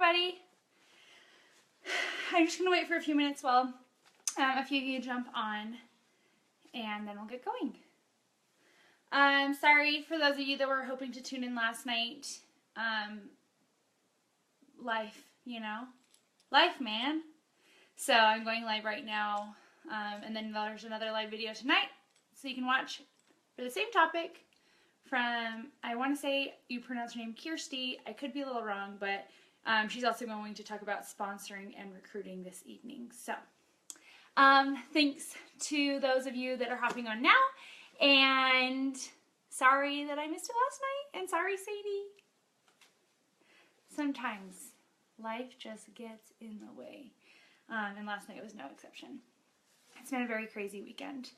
everybody. I'm just going to wait for a few minutes while a few of you jump on, and then we'll get going. Sorry for those of you that were hoping to tune in last night. Life, you know? Life, man. So I'm going live right now, and then there's another live video tonight, so you can watch for the same topic from, I want to say you pronounce her name Kirsty. I could be a little wrong, but she's also going to talk about sponsoring and recruiting this evening. So thanks to those of you that are hopping on now, and sorry that I missed it last night, and sorry, Sadie. Sometimes life just gets in the way, and last night was no exception. It's been a very crazy weekend,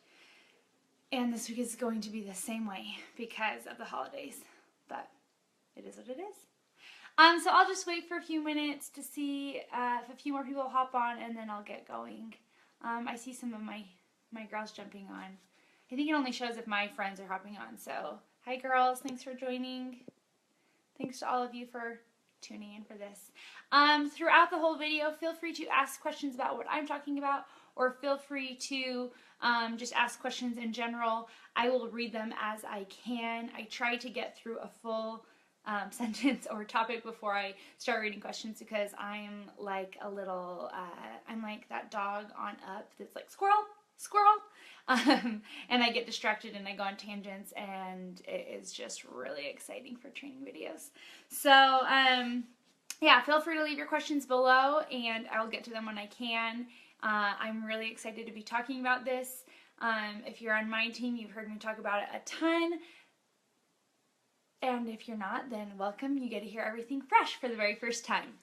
and this week is going to be the same way because of the holidays, but it is what it is. So I'll just wait for a few minutes to see if a few more people hop on, and then I'll get going. I see some of my girls jumping on. I think it only shows if my friends are hopping on. So, hi girls, thanks for joining. Thanks to all of you for tuning in for this. Throughout the whole video, feel free to ask questions about what I'm talking about, or feel free to just ask questions in general. I will read them as I can. I try to get through a full sentence or topic before I start reading questions, because I'm like a little, I'm like that dog on Up that's like, squirrel, squirrel, and I get distracted and I go on tangents, and it is just really exciting for training videos. So, yeah, feel free to leave your questions below, and I'll get to them when I can. I'm really excited to be talking about this. If you're on my team, you've heard me talk about it a ton. And if you're not, then welcome. You get to hear everything fresh for the very first time.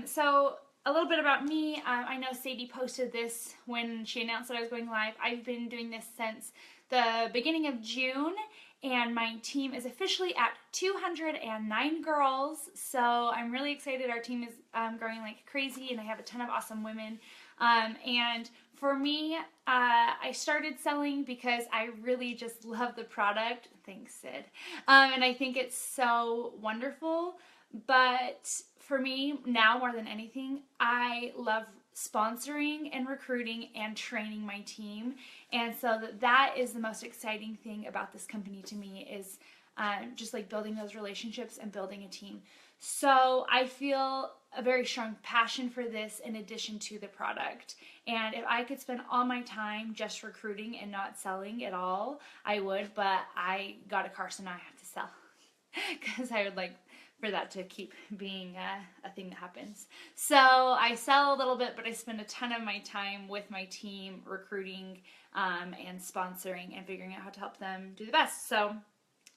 So a little bit about me. I know Sadie posted this when she announced that I was going live. I've been doing this since the beginning of June, and my team is officially at 209 girls. So I'm really excited. Our team is growing like crazy, and I have a ton of awesome women. And for me, I started selling because I really just love the product. Thanks, Sid. And I think it's so wonderful. But for me, now more than anything, I love sponsoring and recruiting and training my team. And so that is the most exciting thing about this company to me, is just like building those relationships and building a team. So I feel a very strong passion for this in addition to the product. And if I could spend all my time just recruiting and not selling at all, I would, but I got a car, so now I have to sell, because I would like for that to keep being a thing that happens. So I sell a little bit, but I spend a ton of my time with my team recruiting and sponsoring and figuring out how to help them do the best. So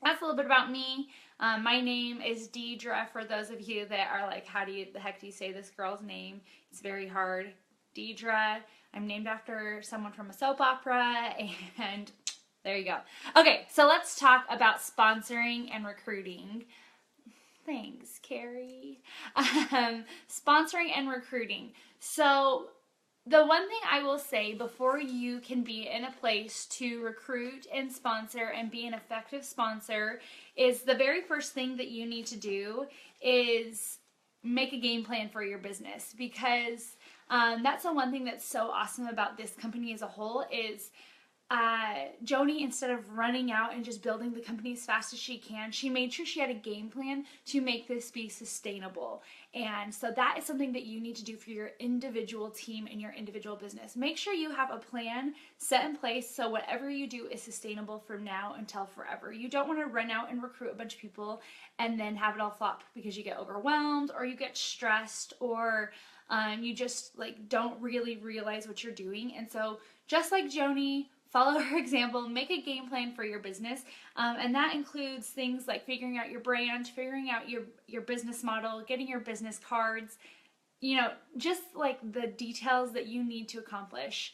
that's a little bit about me. My name is Deidre, for those of you that are like, how the heck do you say this girl's name? It's very hard. Deidre. I'm named after someone from a soap opera, and there you go. Okay, so let's talk about sponsoring and recruiting. Thanks, Carrie. Sponsoring and recruiting. So the one thing I will say before you can be in a place to recruit and sponsor and be an effective sponsor is the very first thing that you need to do is make a game plan for your business, because that's the one thing that's so awesome about this company as a whole is Joni, instead of running out and just building the company as fast as she can, she made sure she had a game plan to make this be sustainable. And so that is something that you need to do for your individual team and your individual business. Make sure you have a plan set in place so whatever you do is sustainable from now until forever. You don't want to run out and recruit a bunch of people and then have it all flop because you get overwhelmed or you get stressed, or you just like don't really realize what you're doing. And so just like Joni, follow her example, make a game plan for your business, and that includes things like figuring out your brand, figuring out your business model, getting your business cards, you know, just like the details that you need to accomplish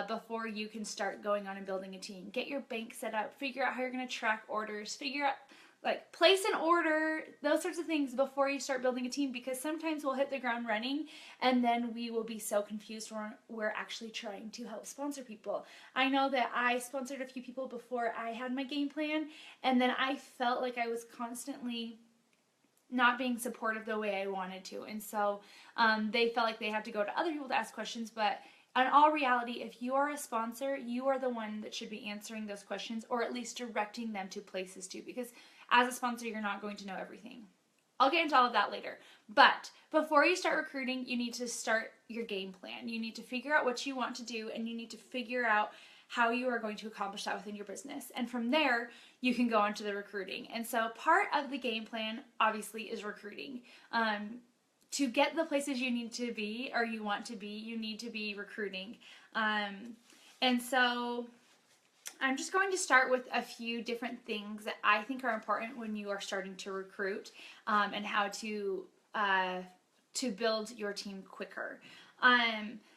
before you can start going on and building a team. Get your bank set up, figure out how you're going to track orders, figure out, like, place an order, those sorts of things before you start building a team, because sometimes we'll hit the ground running and then we will be so confused when we're actually trying to help sponsor people. I know that I sponsored a few people before I had my game plan, and then I felt like I was constantly not being supportive the way I wanted to. And so they felt like they had to go to other people to ask questions. But in all reality, if you are a sponsor, you are the one that should be answering those questions, or at least directing them to places to, because as a sponsor, you're not going to know everything. I'll get into all of that later. But before you start recruiting, you need to start your game plan. You need to figure out what you want to do, and you need to figure out how you are going to accomplish that within your business. And from there, you can go on to the recruiting. And so part of the game plan, obviously, is recruiting. To get the places you need to be, or you want to be, you need to be recruiting. And so I'm just going to start with a few different things that I think are important when you are starting to recruit, and how to build your team quicker.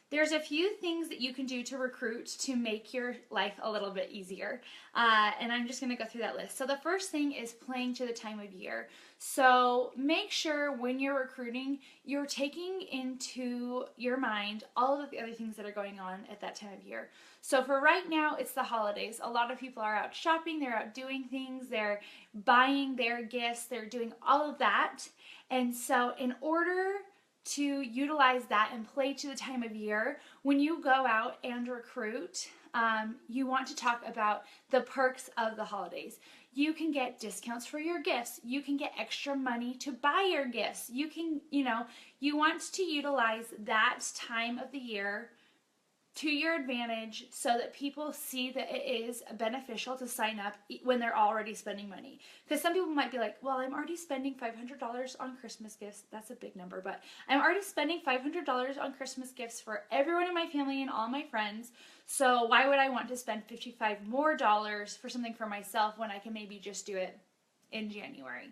There's a few things that you can do to recruit to make your life a little bit easier. And I'm just going to go through that list. So the first thing is playing to the time of year. So make sure when you're recruiting, you're taking into your mind all of the other things that are going on at that time of year. So for right now, it's the holidays. A lot of people are out shopping, they're out doing things, they're buying their gifts, they're doing all of that. And so in order to utilize that and play to the time of year, when you go out and recruit, you want to talk about the perks of the holidays. You can get discounts for your gifts. You can get extra money to buy your gifts. You can, you want to utilize that time of the year to your advantage so that people see that it is beneficial to sign up when they're already spending money. Because some people might be like, well, I'm already spending $500 on Christmas gifts. That's a big number, but I'm already spending $500 on Christmas gifts for everyone in my family and all my friends. So why would I want to spend $55 more for something for myself when I can maybe just do it in January?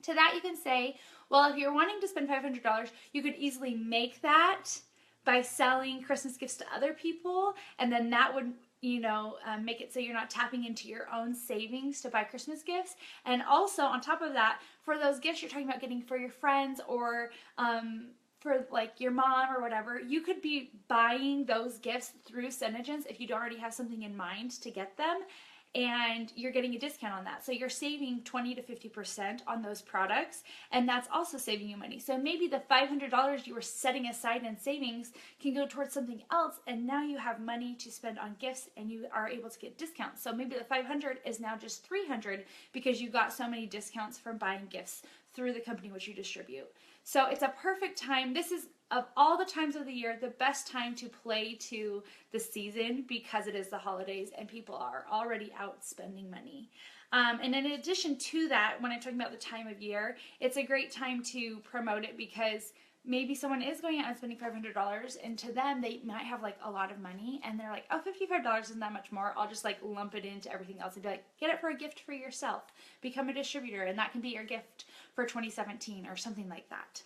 To that you can say, well, if you're wanting to spend $500, you could easily make that by selling Christmas gifts to other people, and then that would, make it so you're not tapping into your own savings to buy Christmas gifts. And also, on top of that, for those gifts you're talking about getting for your friends or for like your mom or whatever, you could be buying those gifts through SeneGence if you don't already have something in mind to get them, and you're getting a discount on that. So you're saving 20 to 50% on those products, and that's also saving you money. So maybe the $500 you were setting aside in savings can go towards something else, and now you have money to spend on gifts and you are able to get discounts. So maybe the $500 is now just $300 because you got so many discounts from buying gifts through the company which you distribute. So it's a perfect time. This is, of all the times of the year, the best time to play to the season because it is the holidays and people are already out spending money. And in addition to that, when I'm talking about the time of year, it's a great time to promote it because maybe someone is going out and spending $500, and to them, they might have like a lot of money, and they're like, oh, $55 isn't that much more. I'll just like lump it into everything else and be like, get it for a gift for yourself. Become a distributor, and that can be your gift for 2017 or something like that.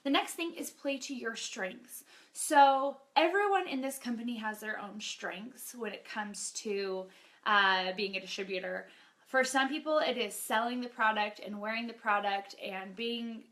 The next thing is play to your strengths. So everyone in this company has their own strengths when it comes to being a distributor. For some people, it is selling the product and wearing the product and being,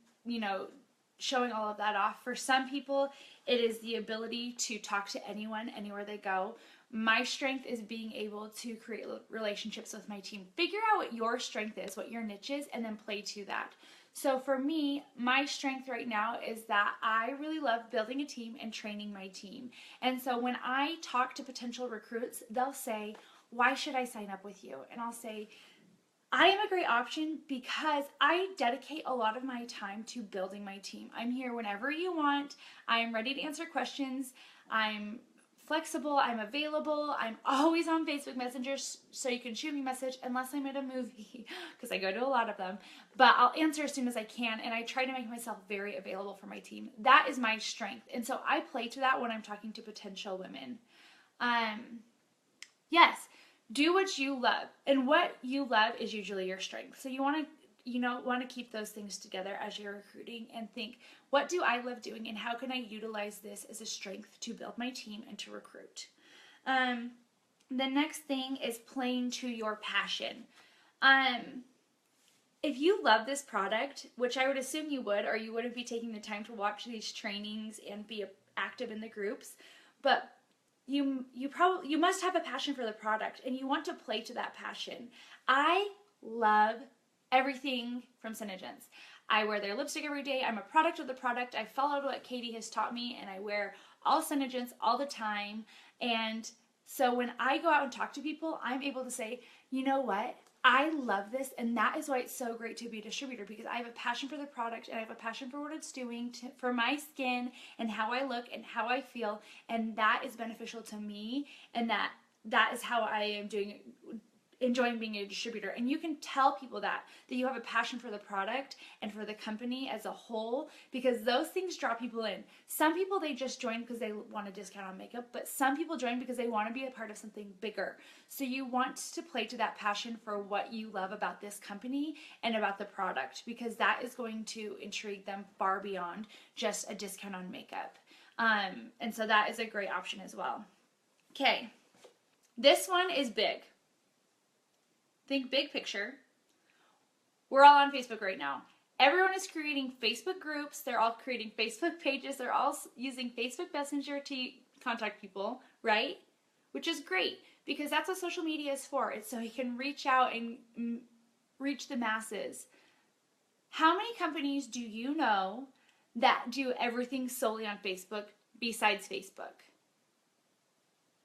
showing all of that off. For some people, it is the ability to talk to anyone, anywhere they go. My strength is being able to create relationships with my team. Figure out what your strength is, what your niche is, and then play to that. So for me, my strength right now is that I really love building a team and training my team. And so when I talk to potential recruits, they'll say, why should I sign up with you? And I'll say, I am a great option because I dedicate a lot of my time to building my team. I'm here whenever you want. I'm ready to answer questions. I'm flexible, I'm available, I'm always on Facebook Messenger, so you can shoot me a message unless I'm at a movie, because I go to a lot of them, but I'll answer as soon as I can, and I try to make myself very available for my team. That is my strength, and so I play to that when I'm talking to potential women. Yes, do what you love, and what you love is usually your strength, so you want to keep those things together as you're recruiting and think, what do I love doing and how can I utilize this as a strength to build my team and to recruit? The next thing is playing to your passion. If you love this product, which I would assume you would, or you wouldn't be taking the time to watch these trainings and be active in the groups, but you must have a passion for the product and you want to play to that passion. I love everything from SeneGence. I wear their lipstick every day. I'm a product of the product. I followed what Katie has taught me, and I wear all SeneGence all the time. And so when I go out and talk to people, I'm able to say, you know what? I love this, and that is why it's so great to be a distributor, because I have a passion for the product, and I have a passion for what it's doing for my skin and how I look and how I feel, and that is beneficial to me, and that is how I am enjoying being a distributor. And you can tell people that you have a passion for the product and for the company as a whole, because those things draw people in. Some people, they just join because they want a discount on makeup, but some people join because they want to be a part of something bigger. So you want to play to that passion for what you love about this company and about the product, because that is going to intrigue them far beyond just a discount on makeup. And so that is a great option as well. Okay, this one is big. Think big picture. We're all on Facebook right now. Everyone is creating Facebook groups. They're all creating Facebook pages. They're all using Facebook Messenger to contact people, right? Which is great, because that's what social media is for. It's so you can reach out and reach the masses. How many companies do you know that do everything solely on Facebook besides Facebook?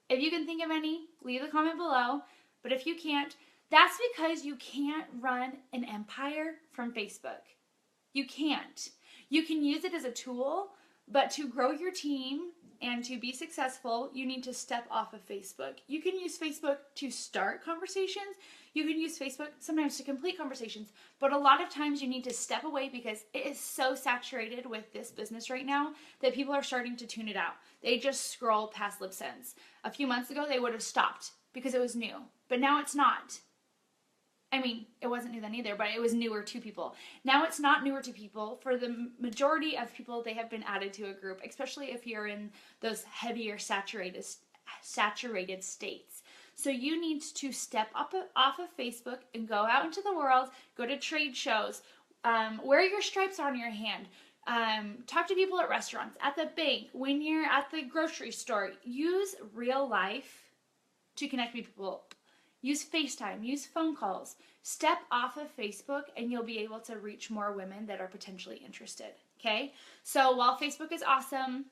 If you can think of any, leave a comment below. But if you can't, that's because you can't run an empire from Facebook. You can't. You can use it as a tool, but to grow your team and to be successful, you need to step off of Facebook. You can use Facebook to start conversations. You can use Facebook sometimes to complete conversations, but a lot of times you need to step away, because it is so saturated with this business right now that people are starting to tune it out. They just scroll past LipSense. A few months ago, they would have stopped because it was new, but now it's not. I mean, it wasn't new then either, but it was newer to people. Now it's not newer to people. For the majority of people, they have been added to a group, especially if you're in those heavier saturated states. So you need to step up off of Facebook and go out into the world, go to trade shows, wear your stripes on your hand, talk to people at restaurants, at the bank, when you're at the grocery store. Use real life to connect with people. Use FaceTime, use phone calls. Step off of Facebook and you'll be able to reach more women that are potentially interested, okay? So while Facebook is awesome,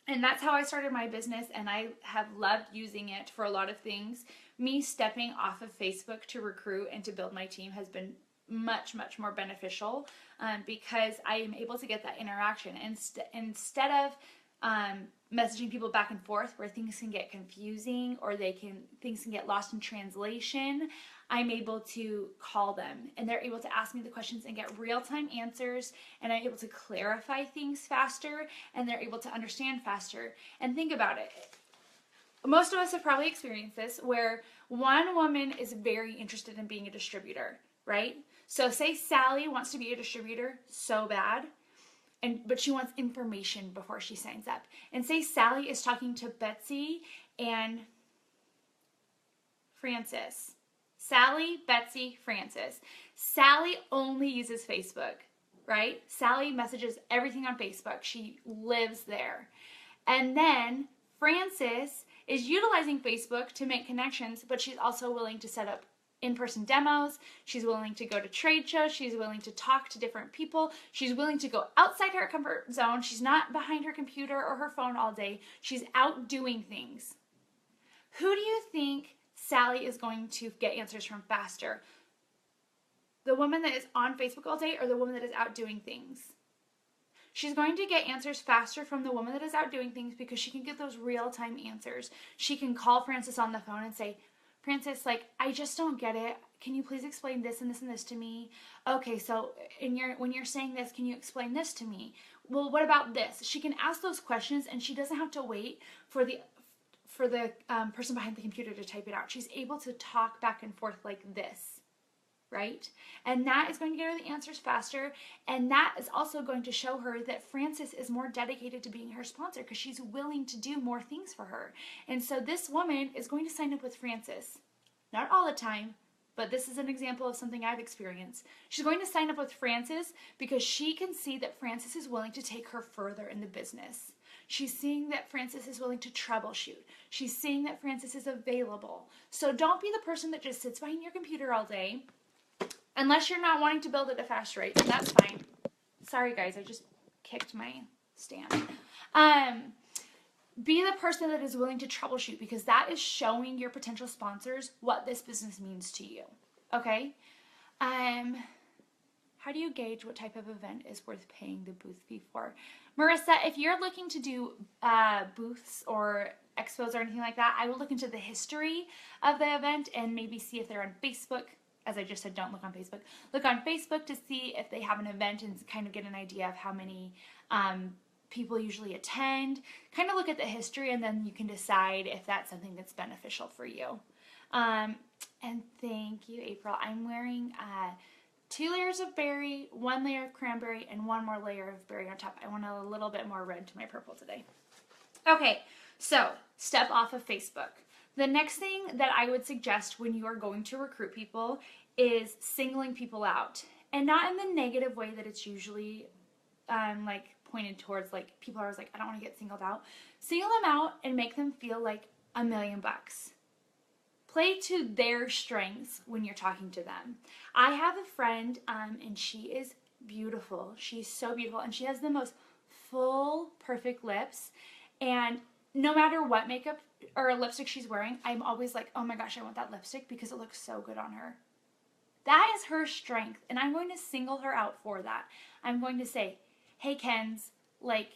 and that's how I started my business, and I have loved using it for a lot of things, me stepping off of Facebook to recruit and to build my team has been much, much more beneficial, because I am able to get that interaction. Instead of messaging people back and forth where things can get confusing or things can get lost in translation, I'm able to call them and they're able to ask me the questions and get real-time answers, and I'm able to clarify things faster, and they're able to understand faster. And think about it. Most of us have probably experienced this, where one woman is very interested in being a distributor, right? So say Sally wants to be a distributor so bad, but she wants information before she signs up. And say Sally is talking to Betsy and Francis. Sally, Betsy, Francis. Sally only uses Facebook, right? Sally messages everything on Facebook. She lives there. And then Francis is utilizing Facebook to make connections, but she's also willing to set up in-person demos. She's willing to go to trade shows. She's willing to talk to different people. She's willing to go outside her comfort zone. She's not behind her computer or her phone all day. She's out doing things. Who do you think Sally is going to get answers from faster? The woman that is on Facebook all day, or the woman that is out doing things? She's going to get answers faster from the woman that is out doing things, because she can get those real-time answers. She can call Francis on the phone and say, Francis, I just don't get it. Can you please explain this and this and this to me? Okay, so when you're saying this, can you explain this to me? Well, what about this? She can ask those questions, and she doesn't have to wait for the person behind the computer to type it out. She's able to talk back and forth like this, right? And that is going to get her the answers faster, and that is also going to show her that Francis is more dedicated to being her sponsor, because she's willing to do more things for her. And so this woman is going to sign up with Francis. Not all the time, but this is an example of something I've experienced. She's going to sign up with Francis because she can see that Francis is willing to take her further in the business. She's seeing that Francis is willing to troubleshoot. She's seeing that Francis is available. So don't be the person that just sits behind your computer all day Unless you're not wanting to build at a fast rate, then that's fine. Sorry guys, I just kicked my stand. Be the person that is willing to troubleshoot, because that is showing your potential sponsors what this business means to you. Okay? How do you gauge what type of event is worth paying the booth fee for? Marissa, if you're looking to do booths or expos or anything like that, I would look into the history of the event and maybe see if they're on Facebook. As I just said, don't look on Facebook. Look on Facebook to see if they have an event and kind of get an idea of how many people usually attend. Kind of look at the history, and then you can decide if that's something that's beneficial for you. And thank you, April. I'm wearing 2 layers of berry, 1 layer of cranberry, and 1 more layer of berry on top. I want a little bit more red to my purple today. Okay, so step off of Facebook. The next thing that I would suggest when you are going to recruit people is singling people out. And not in the negative way that it's usually like pointed towards, like people are always like, I don't want to get singled out. Single them out and make them feel like $1,000,000. Play to their strengths when you're talking to them. I have a friend and she is beautiful. She's so beautiful, and she has the most full, perfect lips. And no matter what makeup or lipstick she's wearing, I'm always like, oh my gosh, I want that lipstick because it looks so good on her. That is her strength, and I'm going to single her out for that. I'm going to say, hey, Kenz, like,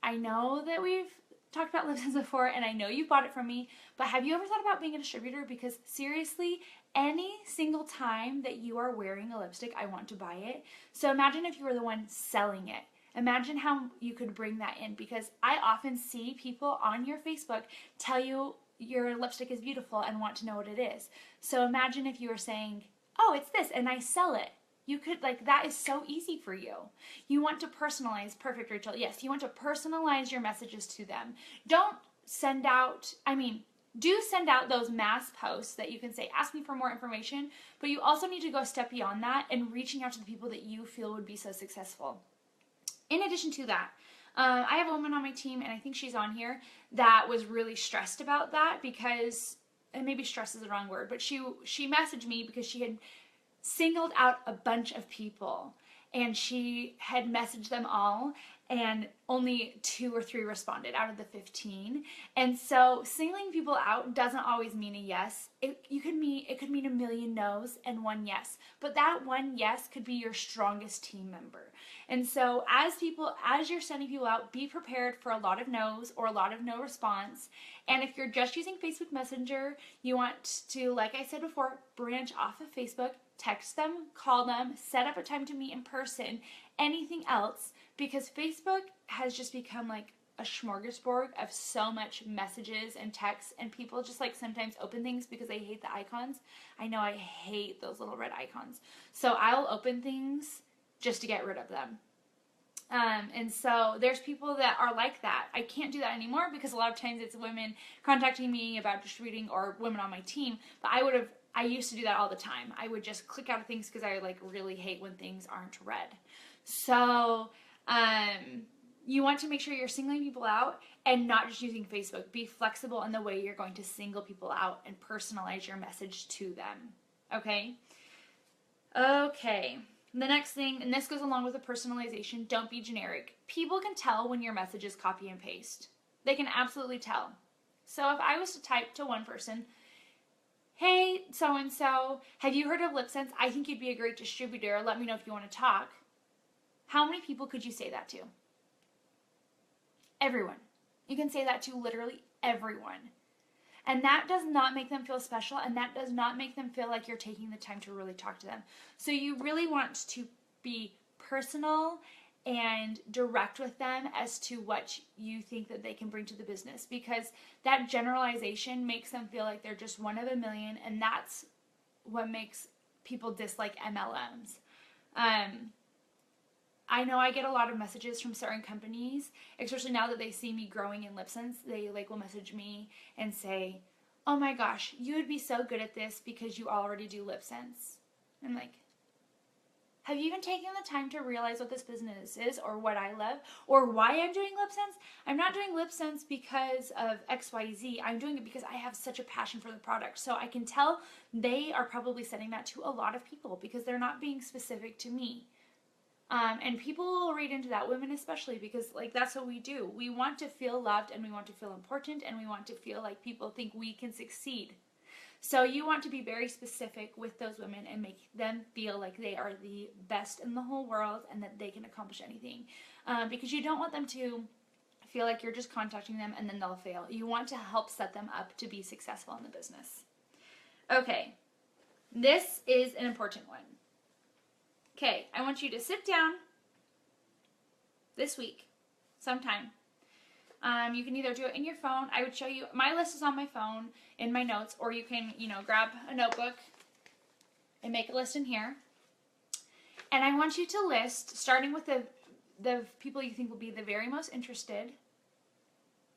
I know that we've talked about lip before, and I know you bought it from me, but have you ever thought about being a distributor? Because seriously, any single time that you are wearing a lipstick, I want to buy it. So imagine if you were the one selling it. Imagine how you could bring that in, because I often see people on your Facebook tell you your lipstick is beautiful and want to know what it is. So imagine if you were saying, oh, it's this, and I sell it. You could, like, that is so easy for you. You want to personalize, perfect, Rachel. Yes, you want to personalize your messages to them. Don't send out, do send out those mass posts that you can say, ask me for more information, but you also need to go a step beyond that and reaching out to the people that you feel would be so successful. In addition to that, I have a woman on my team, and I think she's on here, that was really stressed about that because, and maybe stress is the wrong word, but she messaged me because she had singled out a bunch of people, and she had messaged them all, and only 2 or 3 responded out of the 15. And so singling people out doesn't always mean a yes. It could mean 1,000,000 no's and 1 yes. But that 1 yes could be your strongest team member. And so as you're sending people out, be prepared for a lot of no's or a lot of no response. And if you're just using Facebook Messenger, you want to, like I said before, branch off of Facebook, text them, call them, set up a time to meet in person, anything else, because Facebook has just become like a smorgasbord of so much messages and texts, and people just like sometimes open things because they hate the icons. I know I hate those little red icons. So I'll open things just to get rid of them. And so there's people that are like that. I can't do that anymore because a lot of times it's women contacting me about distributing or women on my team, but I used to do that all the time. I would just click out of things because I like really hate when things aren't read. So you want to make sure you're singling people out and not just using Facebook. Be flexible in the way you're going to single people out and personalize your message to them. Okay? Okay. The next thing, and this goes along with the personalization, don't be generic. People can tell when your message is copy and paste. They can absolutely tell. So if I was to type to one person, hey, so-and-so, have you heard of LipSense? I think you'd be a great distributor. Let me know if you want to talk. How many people could you say that to? Everyone. You can say that to literally everyone. And that does not make them feel special, and that does not make them feel like you're taking the time to really talk to them. So you really want to be personal and direct with them as to what you think that they can bring to the business, because that generalization makes them feel like they're just one of a million, and that's what makes people dislike MLMs. I know I get a lot of messages from certain companies, especially now that they see me growing in LipSense. They will message me and say, oh my gosh, you would be so good at this because you already do LipSense. I'm like, Have you even taken the time to realize what this business is, or what I love, or why I'm doing LipSense? I'm not doing LipSense because of XYZ. I'm doing it because I have such a passion for the product. So I can tell they are probably sending that to a lot of people because they're not being specific to me. And people will read into that, women especially, because like that's what we do. We want to feel loved, and we want to feel important, and we want to feel like people think we can succeed. So you want to be very specific with those women and make them feel like they are the best in the whole world and that they can accomplish anything. Because you don't want them to feel like you're just contacting them and then they'll fail. You want to help set them up to be successful in the business. Okay, this is an important one. Okay, I want you to sit down this week sometime. You can either do it in your phone. I would show you, my list is on my phone in my notes, or you can, grab a notebook and make a list in here. And I want you to list, starting with the people you think will be the very most interested,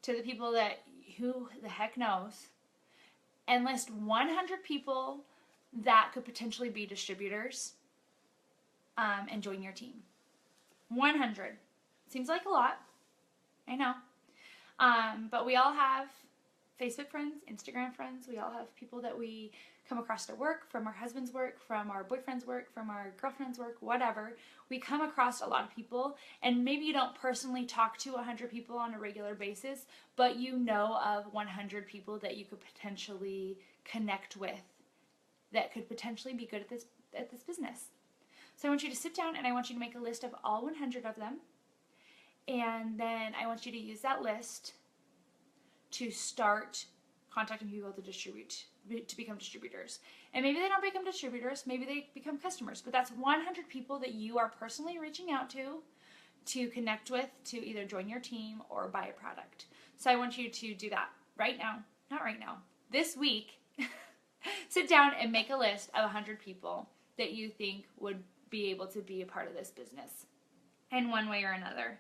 to the people that who the heck knows, and list 100 people that could potentially be distributors and join your team. 100. Seems like a lot. I know. But we all have Facebook friends, Instagram friends. We all have people that we come across at work, from our husband's work, from our boyfriend's work, from our girlfriend's work, whatever. We come across a lot of people, and maybe you don't personally talk to 100 people on a regular basis, but you know of 100 people that you could potentially connect with that could potentially be good at this business. So I want you to sit down and I want you to make a list of all 100 of them. And then I want you to use that list to start contacting people to become distributors. And maybe they don't become distributors, maybe they become customers, but that's 100 people that you are personally reaching out to connect with, to either join your team or buy a product. So I want you to do that right now, not right now, this week. Sit down and make a list of 100 people that you think would be able to be a part of this business in one way or another.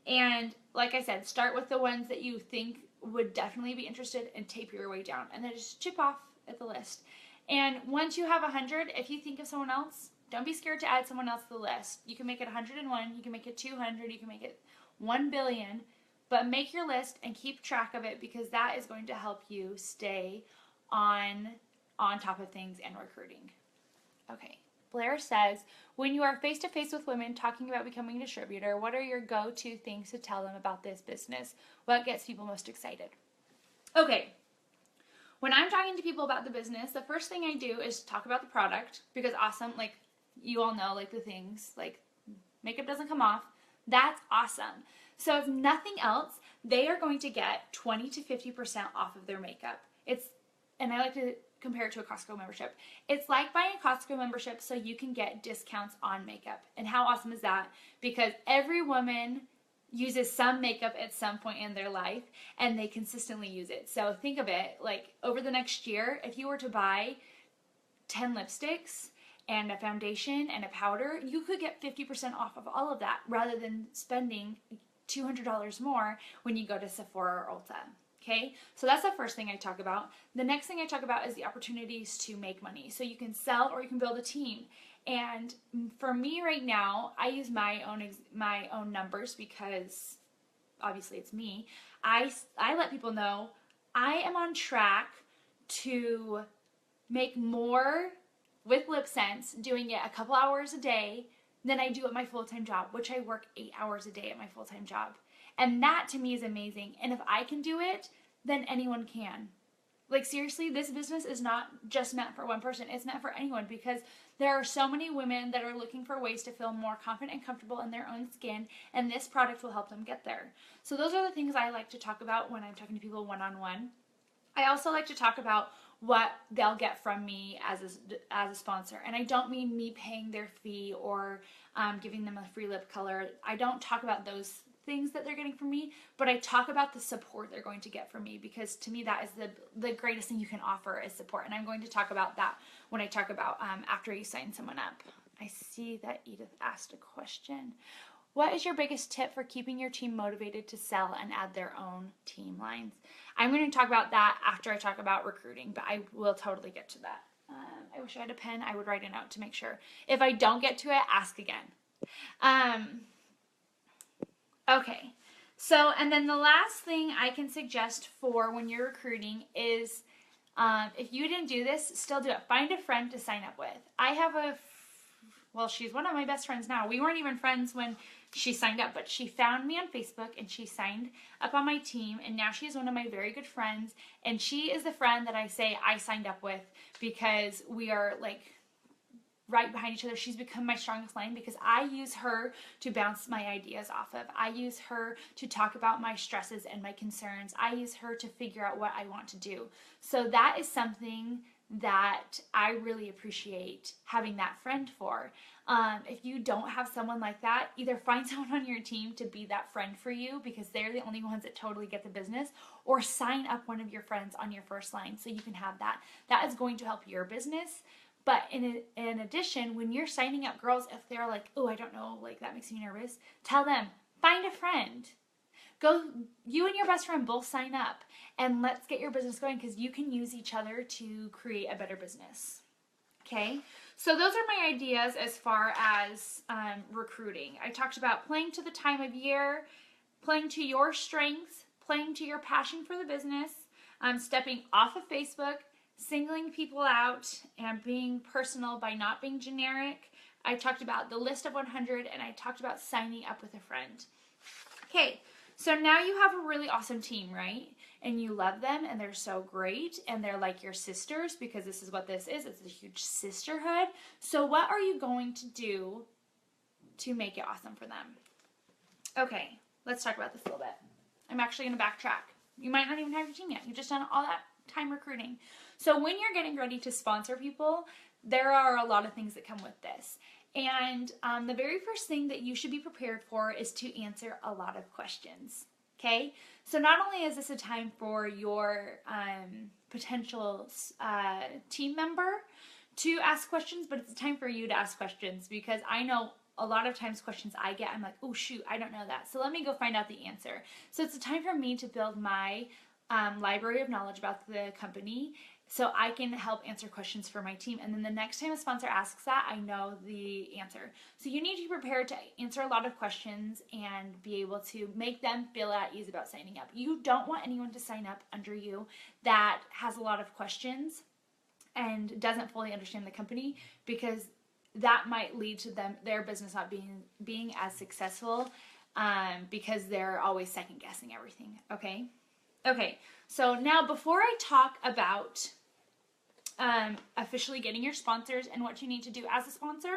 And like I said, start with the ones that you think would definitely be interested and tape your way down. And then just chip off at the list. And once you have 100, if you think of someone else, don't be scared to add someone else to the list. You can make it 101, you can make it 200, you can make it 1 billion. But make your list and keep track of it, because that is going to help you stay on top of things and recruiting. Okay. Blair says, when you are face-to-face with women talking about becoming a distributor, what are your go-to things to tell them about this business? What gets people most excited? Okay, when I'm talking to people about the business, the first thing I do is talk about the product, because awesome, like you all know, like the things, like makeup doesn't come off. That's awesome. So if nothing else, they are going to get 20 to 50% off of their makeup. And I like to compare it to a Costco membership. It's like buying a Costco membership so you can get discounts on makeup. And how awesome is that? Because every woman uses some makeup at some point in their life, and they consistently use it. So think of it like over the next year, if you were to buy 10 lipsticks and a foundation and a powder, you could get 50% off of all of that rather than spending $200 more when you go to Sephora or Ulta. Okay, so that's the first thing I talk about. The next thing I talk about is the opportunities to make money. So you can sell or you can build a team. And for me right now, I use my own numbers, because obviously it's me. I let people know I am on track to make more with LipSense doing it a couple hours a day than I do at my full-time job, which I work 8 hours a day at my full-time job. And that to me is amazing. And if I can do it, then anyone can. Like seriously, this business is not just meant for one person. It's meant for anyone, because there are so many women that are looking for ways to feel more confident and comfortable in their own skin, and this product will help them get there. So those are the things I like to talk about when I'm talking to people one-on-one. I also like to talk about what they'll get from me as a sponsor. And I don't mean me paying their fee or giving them a free lip color. I don't talk about those things that they're getting from me, but I talk about the support they're going to get from me, because to me that is the greatest thing you can offer is support. And I'm going to talk about that when I talk about after you sign someone up. I see that Edith asked a question. What is your biggest tip for keeping your team motivated to sell and add their own team lines? I'm going to talk about that after I talk about recruiting, but I will totally get to that. I wish I had a pen. I would write a note to make sure. If I don't get to it, ask again. Okay. So, and then the last thing I can suggest for when you're recruiting is, if you didn't do this, still do it. Find a friend to sign up with. I have well, she's one of my best friends now. We weren't even friends when she signed up, but she found me on Facebook and she signed up on my team, and now she's one of my very good friends, and she is the friend that I say I signed up with because we are like right behind each other. She's become my strongest line because I use her to bounce my ideas off of. I use her to talk about my stresses and my concerns. I use her to figure out what I want to do. So that is something that I really appreciate having that friend for. If you don't have someone like that, either find someone on your team to be that friend for you because they're the only ones that totally get the business, or sign up one of your friends on your first line so you can have that. That is going to help your business. But in addition, when you're signing up girls, if they're like, oh, I don't know, like that makes me nervous, tell them, find a friend. Go, you and your best friend both sign up and let's get your business going because you can use each other to create a better business. Okay, so those are my ideas as far as recruiting. I talked about playing to the time of year, playing to your strengths, playing to your passion for the business, stepping off of Facebook, singling people out, and being personal by not being generic. I talked about the list of 100, and I talked about signing up with a friend. Okay, so now you have a really awesome team, right? And you love them, and they're so great, and they're like your sisters, because this is what this is. It's a huge sisterhood. So what are you going to do to make it awesome for them? Okay, let's talk about this a little bit. I'm actually going to backtrack. You might not even have your team yet. You've just done all that time recruiting. So when you're getting ready to sponsor people, there are a lot of things that come with this. And the very first thing that you should be prepared for is to answer a lot of questions. Okay? So not only is this a time for your potential team member to ask questions, but it's a time for you to ask questions, because I know a lot of times questions I get, I'm like, oh shoot, I don't know that. So let me go find out the answer. So it's a time for me to build my library of knowledge about the company so I can help answer questions for my team. And then the next time a sponsor asks that, I know the answer. So you need to be prepared to answer a lot of questions and be able to make them feel at ease about signing up. You don't want anyone to sign up under you that has a lot of questions and doesn't fully understand the company, because that might lead to their business not being as successful because they're always second guessing everything. Okay, so now before I talk about officially getting your sponsors and what you need to do as a sponsor,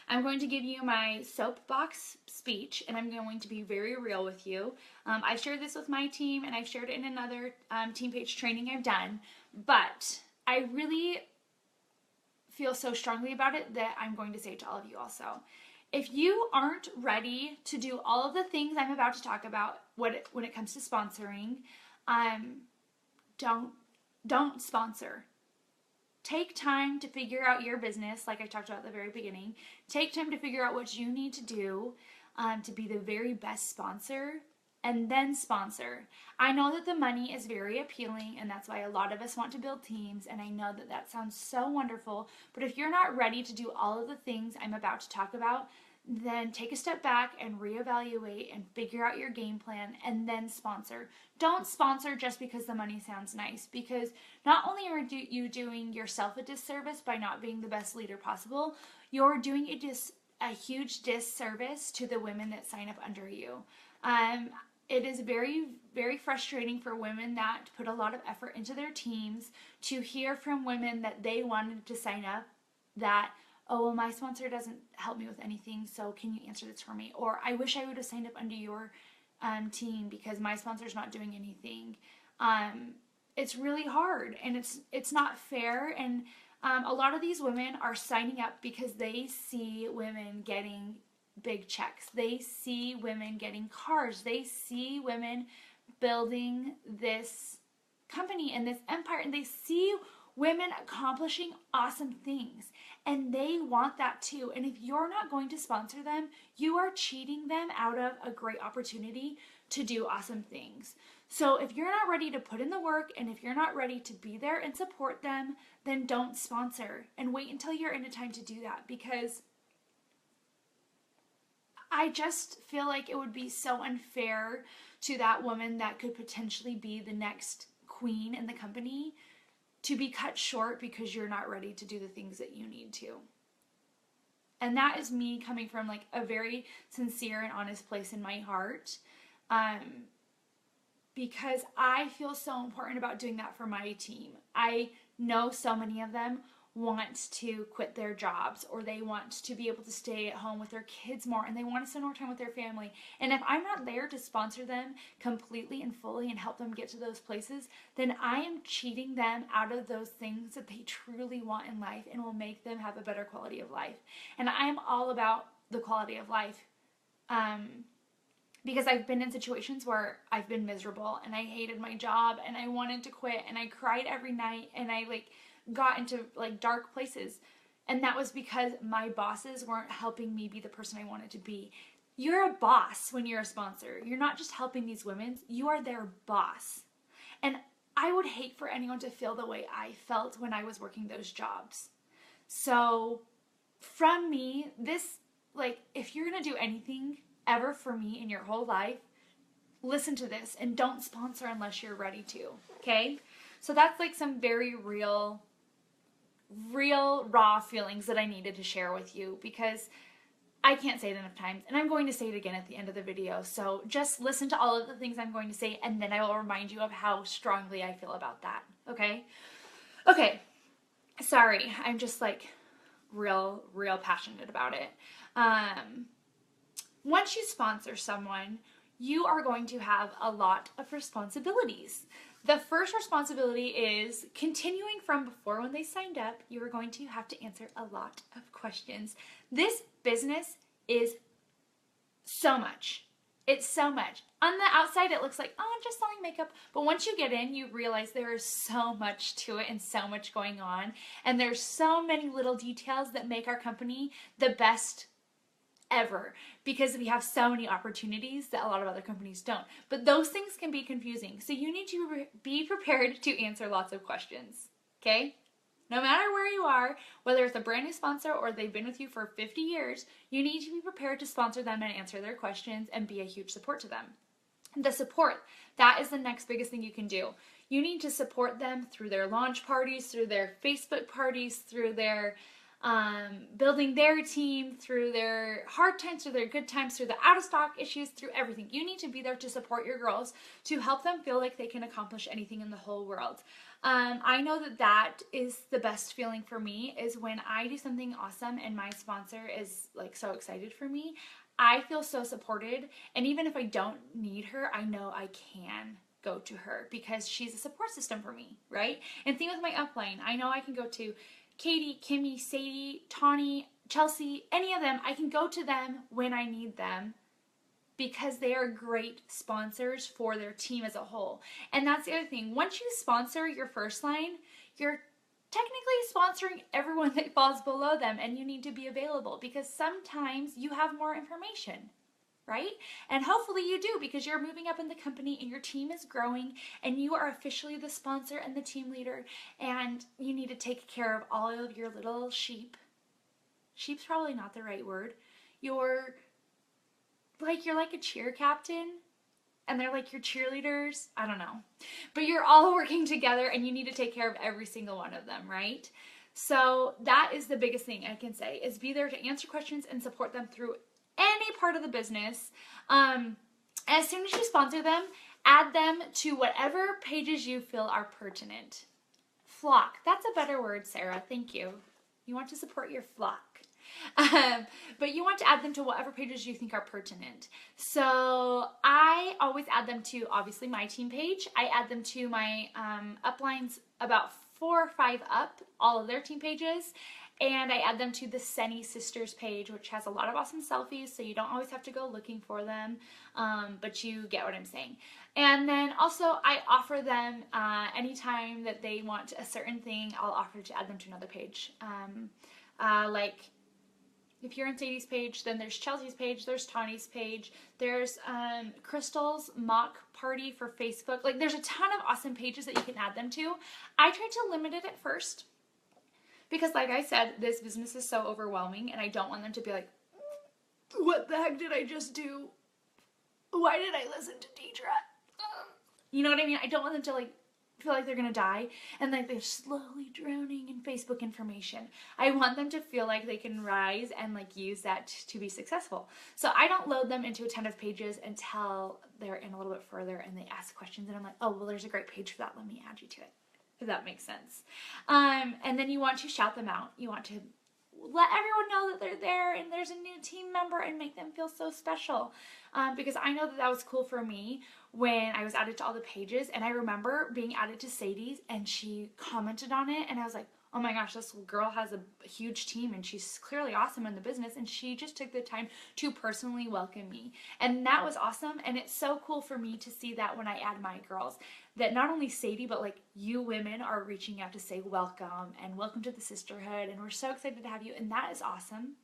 I'm going to give you my soapbox speech, and I'm going to be very real with you. I've shared this with my team, and I've shared it in another team page training I've done, but I really feel so strongly about it that I'm going to say it to all of you also. If you aren't ready to do all of the things I'm about to talk about when it comes to sponsoring, don't sponsor. Take time to figure out your business, like I talked about at the very beginning. Take time to figure out what you need to do to be the very best sponsor, and then sponsor. I know that the money is very appealing, and that's why a lot of us want to build teams, and I know that that sounds so wonderful, but if you're not ready to do all of the things I'm about to talk about, then take a step back and reevaluate and figure out your game plan, and then sponsor. Don't sponsor just because the money sounds nice, because not only are you doing yourself a disservice by not being the best leader possible, you're doing a huge disservice to the women that sign up under you. It is very, very frustrating for women that put a lot of effort into their teams to hear from women that they wanted to sign up that, oh, well, my sponsor doesn't help me with anything, so can you answer this for me? Or I wish I would have signed up under your team because my sponsor's not doing anything. It's really hard, and it's not fair, and a lot of these women are signing up because they see women getting big checks. They see women getting cars. They see women building this company and this empire, and they see women accomplishing awesome things, and they want that too. And if you're not going to sponsor them, you are cheating them out of a great opportunity to do awesome things. So if you're not ready to put in the work and if you're not ready to be there and support them, then don't sponsor and wait until you're in a time to do that, because I just feel like it would be so unfair to that woman that could potentially be the next queen in the company to be cut short because you're not ready to do the things that you need to. And that is me coming from like a very sincere and honest place in my heart. Because I feel so important about doing that for my team. I know so many of them want to quit their jobs, or they want to be able to stay at home with their kids more, and they want to spend more time with their family. And if I'm not there to sponsor them completely and fully and help them get to those places, then I am cheating them out of those things that they truly want in life and will make them have a better quality of life. And I am all about the quality of life. Because I've been in situations where I've been miserable and I hated my job and I wanted to quit and I cried every night and I got into dark places. And that was because my bosses weren't helping me be the person I wanted to be. You're a boss when you're a sponsor. You're not just helping these women, you are their boss. And I would hate for anyone to feel the way I felt when I was working those jobs. So from me, if you're going to do anything ever for me in your whole life, listen to this and don't sponsor unless you're ready to, okay? So that's some very real raw feelings that I needed to share with you, because I can't say it enough times, and I'm going to say it again at the end of the video. So just listen to all of the things I'm going to say, and then I will remind you of how strongly I feel about that, okay? Okay, sorry, I'm just real passionate about it. Once you sponsor someone, you are going to have a lot of responsibilities. The first responsibility is continuing from before when they signed up. You are going to have to answer a lot of questions. This business is so much. It's so much. On the outside, it looks like, oh, I'm just selling makeup. But once you get in, you realize there is so much to it and so much going on. And there's so many little details that make our company the best ever, because we have so many opportunities that a lot of other companies don't. But those things can be confusing. So you need to be prepared to answer lots of questions, okay? No matter where you are, whether it's a brand new sponsor or they've been with you for 50 years, you need to be prepared to sponsor them and answer their questions and be a huge support to them. The support, that is the next biggest thing you can do. You need to support them through their launch parties, through their Facebook parties, through their building their team, through their hard times, through their good times, through the out of stock issues, through everything. You need to be there to support your girls, to help them feel like they can accomplish anything in the whole world. I know that is the best feeling for me, is when I do something awesome and my sponsor is so excited for me. I feel so supported, and even if I don't need her, I know I can go to her because she's a support system for me, right? And same with my upline. I know I can go to Katie, Kimmy, Sadie, Tawny, Chelsea, any of them. I can go to them when I need them because they are great sponsors for their team as a whole. And that's the other thing. Once you sponsor your first line, you're technically sponsoring everyone that falls below them, and you need to be available because sometimes you have more information, right? And hopefully you do, because you're moving up in the company and your team is growing and you are officially the sponsor and the team leader, and you need to take care of all of your little sheep. Sheep's probably not the right word. You're like a cheer captain, and they're like your cheerleaders. I don't know. But you're all working together and you need to take care of every single one of them, right? So that is the biggest thing I can say, is be there to answer questions and support them through any part of the business. As soon as you sponsor them, add them to whatever pages you feel are pertinent. Flock. That's a better word, Sarah. Thank you. You want to support your flock. But you want to add them to whatever pages you think are pertinent. So I always add them to, obviously, my team page. I add them to my uplines about 4 or 5 up, all of their team pages. And I add them to the Senny Sisters page, which has a lot of awesome selfies, so you don't always have to go looking for them, but you get what I'm saying. And then also I offer them, anytime that they want a certain thing, I'll offer to add them to another page. if you're on Sadie's page, then there's Chelsea's page, there's Tawny's page, there's Crystal's mock party for Facebook. Like, there's a ton of awesome pages that you can add them to. I tried to limit it at first because, like I said, this business is so overwhelming, and I don't want them to be like, what the heck did I just do? Why did I listen to Deidre? You know what I mean? I don't want them to like feel like they're gonna die and like they're slowly drowning in Facebook information. I want them to feel like they can rise and like use that to be successful. So I don't load them into a ton of pages until they're in a little bit further and they ask questions and I'm like, oh, well, there's a great page for that. Let me add you to it. If that makes sense. And then you want to shout them out. You want to let everyone know that they're there and there's a new team member and make them feel so special. Because I know that that was cool for me when I was added to all the pages, and I remember being added to Sadie's and she commented on it and I was like, oh my gosh, this girl has a huge team and she's clearly awesome in the business, and she just took the time to personally welcome me. And that was awesome, and it's so cool for me to see that when I add my girls, that not only Sadie, but like you women are reaching out to say welcome and welcome to the sisterhood, and we're so excited to have you, and that is awesome.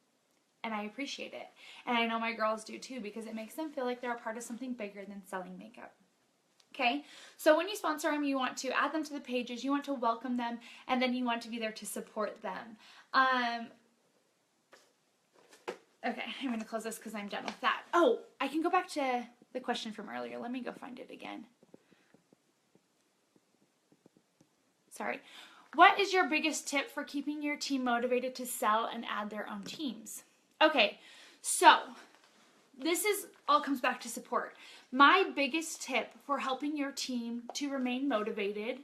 And I appreciate it. And I know my girls do too, because it makes them feel like they're a part of something bigger than selling makeup. Okay, so when you sponsor them, you want to add them to the pages, you want to welcome them, and then you want to be there to support them. Okay, I'm going to close this because I'm done with that. Oh, I can go back to the question from earlier. Let me go find it again. Sorry. What is your biggest tip for keeping your team motivated to sell and add their own teams? Okay, so this all comes back to support. My biggest tip for helping your team to remain motivated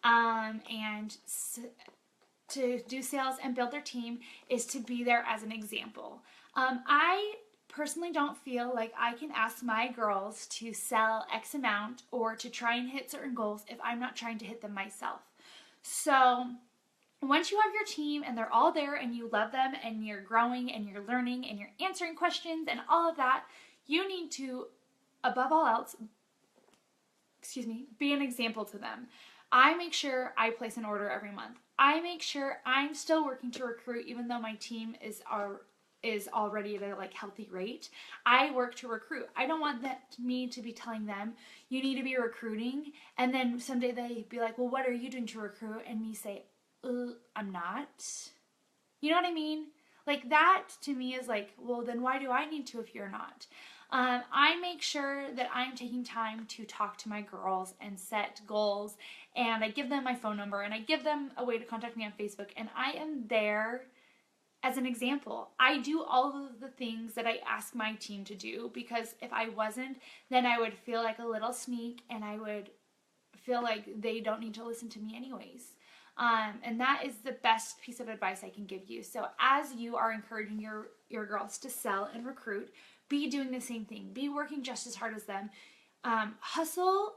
and to do sales and build their team is to be there as an example. I personally don't feel like I can ask my girls to sell X amount or to try and hit certain goals if I'm not trying to hit them myself. So once you have your team and they're all there and you love them and you're growing and you're learning and you're answering questions and all of that, you need to, above all else, be an example to them. I make sure I place an order every month. I make sure I'm still working to recruit even though my team is already at a like healthy rate. I work to recruit. I don't want me to be telling them, you need to be recruiting, and then someday they be like, well, what are you doing to recruit? And me say, I'm not. You know what I mean? Like, that to me is like, well, then why do I need to if you're not? I make sure that I'm taking time to talk to my girls and set goals, and I give them my phone number and I give them a way to contact me on Facebook, and I am there as an example. I do all of the things that I ask my team to do, because if I wasn't, then I would feel like a little sneak and I would feel like they don't need to listen to me anyways. And that is the best piece of advice I can give you. So as you are encouraging your girls to sell and recruit, be doing the same thing. Be working just as hard as them. Hustle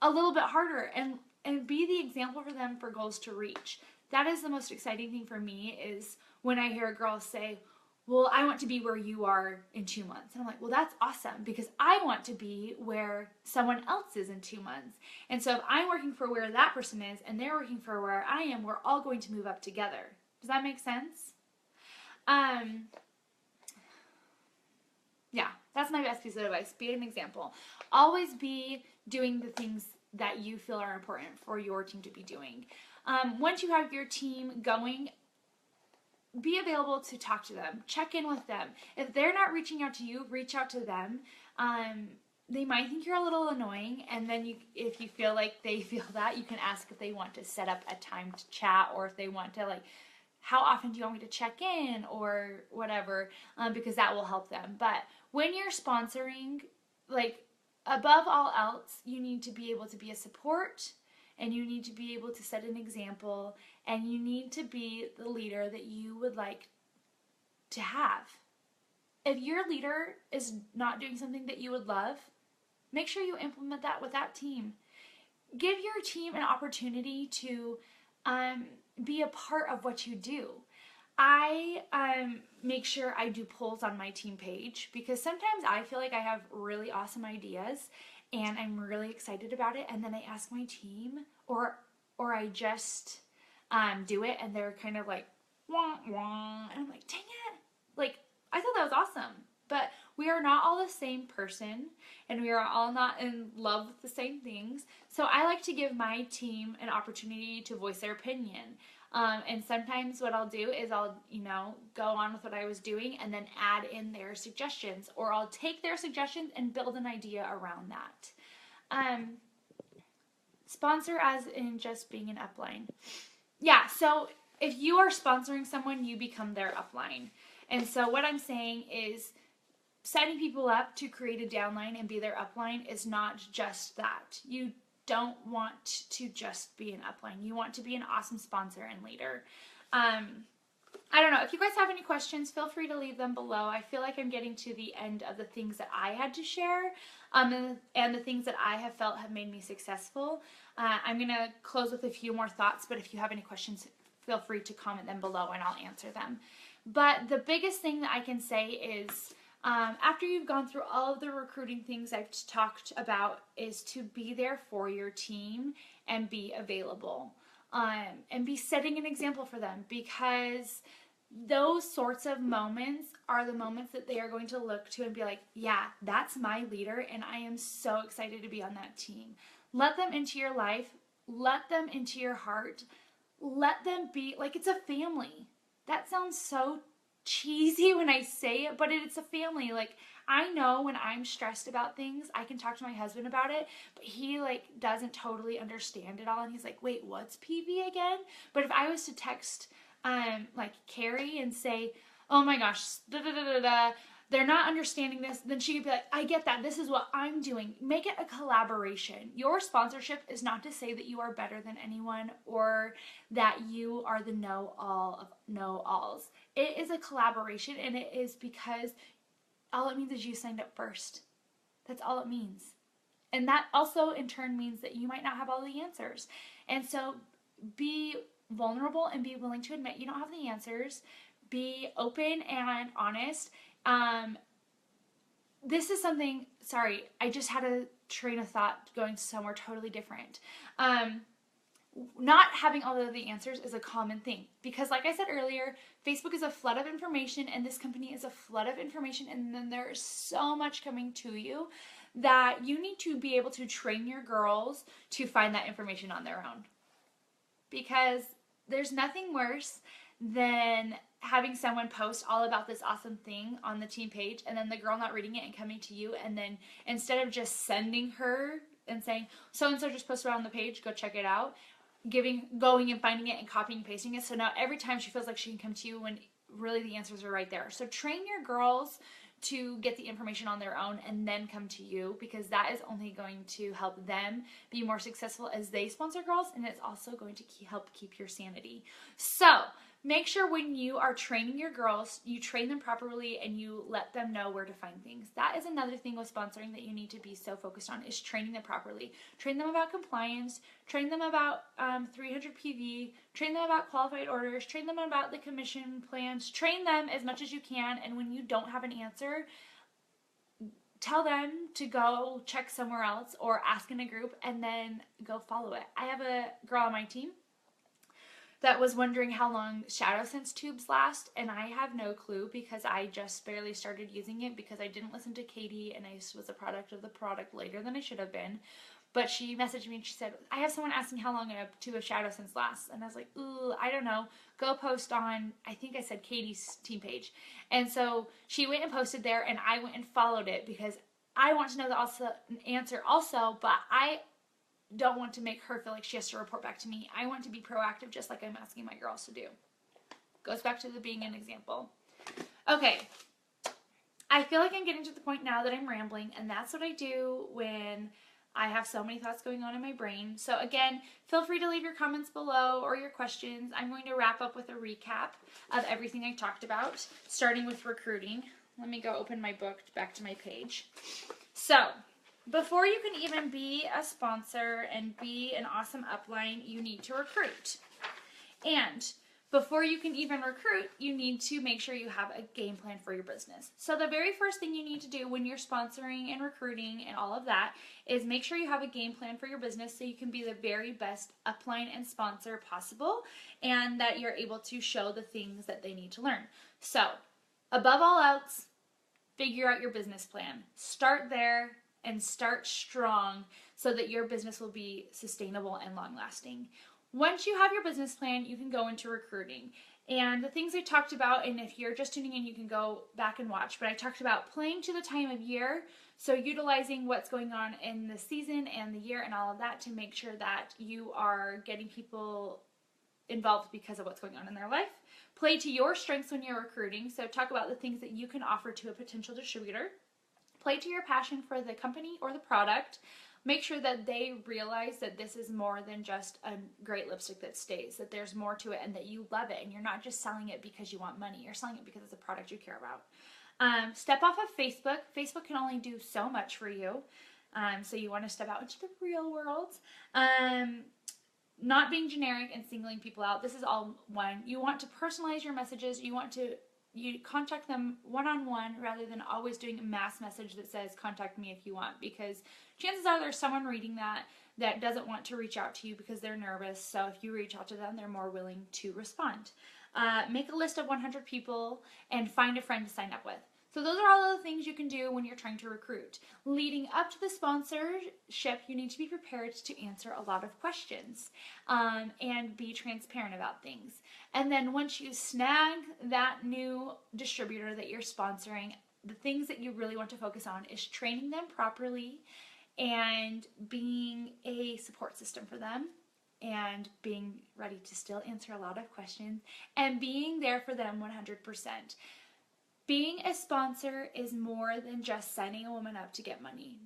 a little bit harder and be the example for them for goals to reach. That is the most exciting thing for me, is when I hear girls say, well, I want to be where you are in 2 months. And I'm like, well, that's awesome, because I want to be where someone else is in 2 months. And so if I'm working for where that person is and they're working for where I am, we're all going to move up together. Does that make sense? Yeah, that's my best piece of advice. Be an example. Always be doing the things that you feel are important for your team to be doing. Once you have your team going, be available to talk to them. Check in with them. If they're not reaching out to you, reach out to them. They might think you're a little annoying, and then if you feel like they feel that, you can ask if they want to set up a time to chat, or if they want to, like, how often do you want me to check in, or whatever, because that will help them. But when you're sponsoring, like, above all else, you need to be able to be a support, and you need to be able to set an example, and you need to be the leader that you would like to have. If your leader is not doing something that you would love, make sure you implement that with that team. Give your team an opportunity to be a part of what you do. I make sure I do polls on my team page, because sometimes I feel like I have really awesome ideas and I'm really excited about it, and then I ask my team, or I just do it, and they're kind of like, wah, wah, and I'm like, dang it. Like, I thought that was awesome. But we are not all the same person, and we are all not in love with the same things. So I like to give my team an opportunity to voice their opinion. And sometimes what I'll do is I'll, go on with what I was doing and then add in their suggestions, or I'll take their suggestions and build an idea around that. Sponsor as in just being an upline. Yeah, so if you are sponsoring someone, you become their upline. And so what I'm saying is setting people up to create a downline and be their upline is not just that. You don't want to just be an upline. You want to be an awesome sponsor and leader. I don't know. If you guys have any questions, feel free to leave them below. I feel like I'm getting to the end of the things that I had to share, and the things that I have felt have made me successful. I'm going to close with a few more thoughts, but if you have any questions, feel free to comment them below and I'll answer them. But the biggest thing that I can say is, after you've gone through all of the recruiting things I've talked about, is to be there for your team and be available, and be setting an example for them, because those sorts of moments are the moments that they are going to look to and be like, yeah, that's my leader and I am so excited to be on that team. Let them into your life. Let them into your heart. Let them be like, it's a family. That sounds so cheesy when I say it, but it's a family. Like, I know when I'm stressed about things, I can talk to my husband about it, but he doesn't totally understand it all, and he's like, wait, what's PV again? But if I was to text Carrie and say, oh my gosh, they're not understanding this, then she could be like, I get that, this is what I'm doing. Make it a collaboration. Your sponsorship is not to say that you are better than anyone or that you are the know-all of know-alls. It is a collaboration, and it is because all it means is you signed up first. That's all it means. And that also in turn means that you might not have all the answers. And so be vulnerable and be willing to admit you don't have the answers. Be open and honest. This is something, sorry, I just had a train of thought going somewhere totally different. Not having all of the answers is a common thing, because like I said earlier, Facebook is a flood of information and this company is a flood of information, and then there is so much coming to you that you need to be able to train your girls to find that information on their own. Because there's nothing worse than having someone post all about this awesome thing on the team page and then the girl not reading it and coming to you, and then instead of just sending her and saying, so-and-so just posted it on the page, go check it out, going and finding it and copying and pasting it. So now every time she feels like she can come to you when really the answers are right there. So train your girls to get the information on their own and then come to you, because that is only going to help them be more successful as they sponsor girls, and it's also going to help keep your sanity. So make sure when you are training your girls, you train them properly and you let them know where to find things. That is another thing with sponsoring that you need to be so focused on, is training them properly. Train them about compliance, train them about 300 PV, train them about qualified orders, train them about the commission plans, train them as much as you can, and when you don't have an answer, tell them to go check somewhere else or ask in a group and then go follow it. I have a girl on my team that was wondering how long ShadowSense tubes last, and I have no clue because I just barely started using it because I didn't listen to Katie and I was a product of the product later than I should have been. But she messaged me and she said, I have someone asking how long a tube of ShadowSense lasts. And I was like, ooh, I don't know. Go post on, I think I said Katie's team page. And so she went and posted there, and I went and followed it because I want to know the answer also, but I don't want to make her feel like she has to report back to me. I want to be proactive, just like I'm asking my girls to do. Goes back to the being an example. Okay. I feel like I'm getting to the point now that I'm rambling, and that's what I do when I have so many thoughts going on in my brain. So again, feel free to leave your comments below or your questions. I'm going to wrap up with a recap of everything I talked about, starting with recruiting. Let me go open my book back to my page. So, before you can even be a sponsor and be an awesome upline, you need to recruit. And before you can even recruit, you need to make sure you have a game plan for your business. So the very first thing you need to do when you're sponsoring and recruiting and all of that is make sure you have a game plan for your business so you can be the very best upline and sponsor possible, and that you're able to show the things that they need to learn. So Above all else, figure out your business plan. Start there and start strong so that your business will be sustainable and long lasting. Once you have your business plan, you can go into recruiting. And the things I talked about, and if you're just tuning in, you can go back and watch, but I talked about playing to the time of year, so utilizing what's going on in the season and the year and all of that to make sure that you are getting people involved because of what's going on in their life. Play to your strengths when you're recruiting, so talk about the things that you can offer to a potential distributor. Play to your passion for the company or the product. Make sure that they realize that this is more than just a great lipstick that stays, that there's more to it and that you love it and you're not just selling it because you want money. You're selling it because it's a product you care about. Step off of Facebook. Facebook can only do so much for you. So you want to step out into the real world. Not being generic and singling people out. This is all one. You want to personalize your messages. You contact them one-on-one rather than always doing a mass message that says contact me if you want, because chances are there's someone reading that doesn't want to reach out to you because they're nervous. So if you reach out to them, they're more willing to respond. Make a list of 100 people and find a friend to sign up with. So those are all the things you can do when you're trying to recruit. Leading up to the sponsorship, you need to be prepared to answer a lot of questions and be transparent about things. And then once you snag that new distributor that you're sponsoring, the things that you really want to focus on is training them properly and being a support system for them and being ready to still answer a lot of questions and being there for them 100%. Being a sponsor is more than just signing a woman up to get money.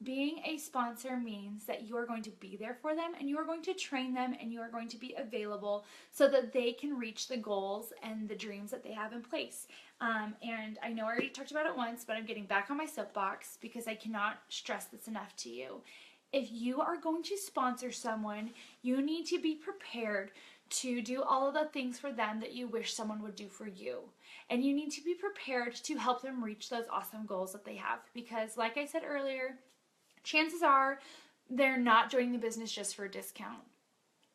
Being a sponsor means that you are going to be there for them and you are going to train them and you are going to be available so that they can reach the goals and the dreams that they have in place. And I know I already talked about it once, but I'm getting back on my soapbox because I cannot stress this enough to you. If you are going to sponsor someone, you need to be prepared to do all of the things for them that you wish someone would do for you. And you need to be prepared to help them reach those awesome goals that they have. Because like I said earlier, chances are they're not joining the business just for a discount.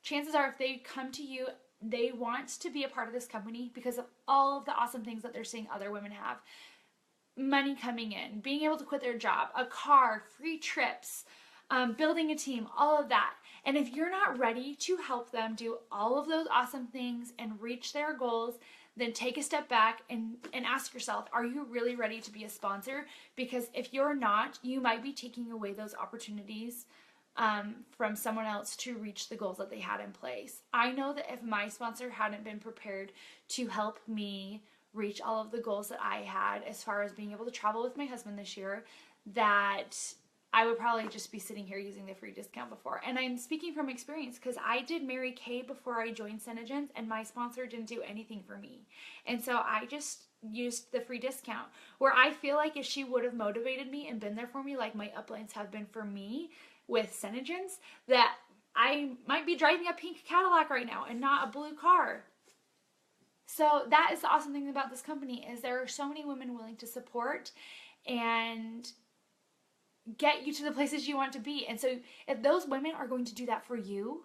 Chances are if they come to you, they want to be a part of this company because of all of the awesome things that they're seeing other women have. Money coming in, being able to quit their job, a car, free trips, building a team, all of that. And if you're not ready to help them do all of those awesome things and reach their goals, then take a step back and ask yourself, are you really ready to be a sponsor? Because if you're not, you might be taking away those opportunities from someone else to reach the goals that they had in place. I know that if my sponsor hadn't been prepared to help me reach all of the goals that I had as far as being able to travel with my husband this year, that I would probably just be sitting here using the free discount before. And I'm speaking from experience because I did Mary Kay before I joined Synergens and my sponsor didn't do anything for me. And so I just used the free discount where I feel like if she would have motivated me and been there for me like my uplines have been for me with Synergens, that I might be driving a pink Cadillac right now and not a blue car. So that is the awesome thing about this company is there are so many women willing to support and get you to the places you want to be. And so if those women are going to do that for you,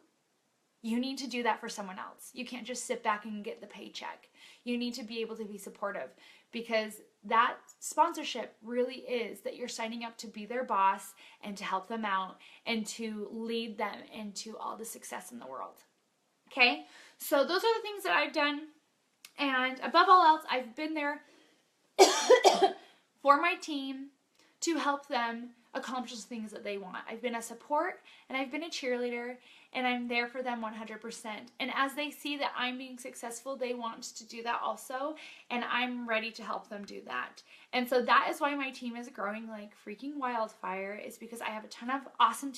you need to do that for someone else. You can't just sit back and get the paycheck. You need to be able to be supportive because that sponsorship really is that you're signing up to be their boss and to help them out and to lead them into all the success in the world. Okay? So those are the things that I've done. And above all else, I've been there for my team to help them accomplish the things that they want. I've been a support and I've been a cheerleader and I'm there for them 100%. And as they see that I'm being successful, they want to do that also, and I'm ready to help them do that. And so that is why my team is growing like freaking wildfire, is because I have a ton of awesome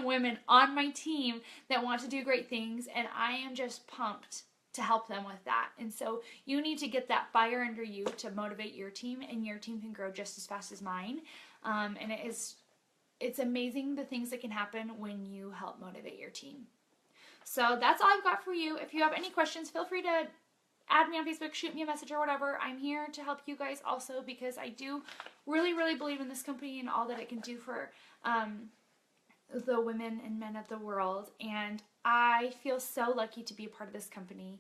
women on my team that want to do great things, and I am just pumped to help them with that. And so you need to get that fire under you to motivate your team, and your team can grow just as fast as mine. And it's amazing the things that can happen when you help motivate your team. So that's all I've got for you. If you have any questions, feel free to add me on Facebook, shoot me a message or whatever. I'm here to help you guys also because I do really, really believe in this company and all that it can do for the women and men of the world, and I feel so lucky to be a part of this company.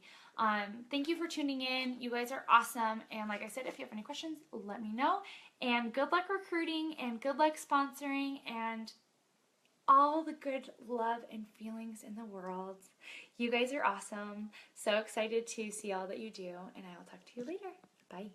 Thank you for tuning in. You guys are awesome, and like I said, if you have any questions, let me know, and good luck recruiting, and good luck sponsoring, and all the good love and feelings in the world. You guys are awesome. So excited to see all that you do, and I will talk to you later. Bye.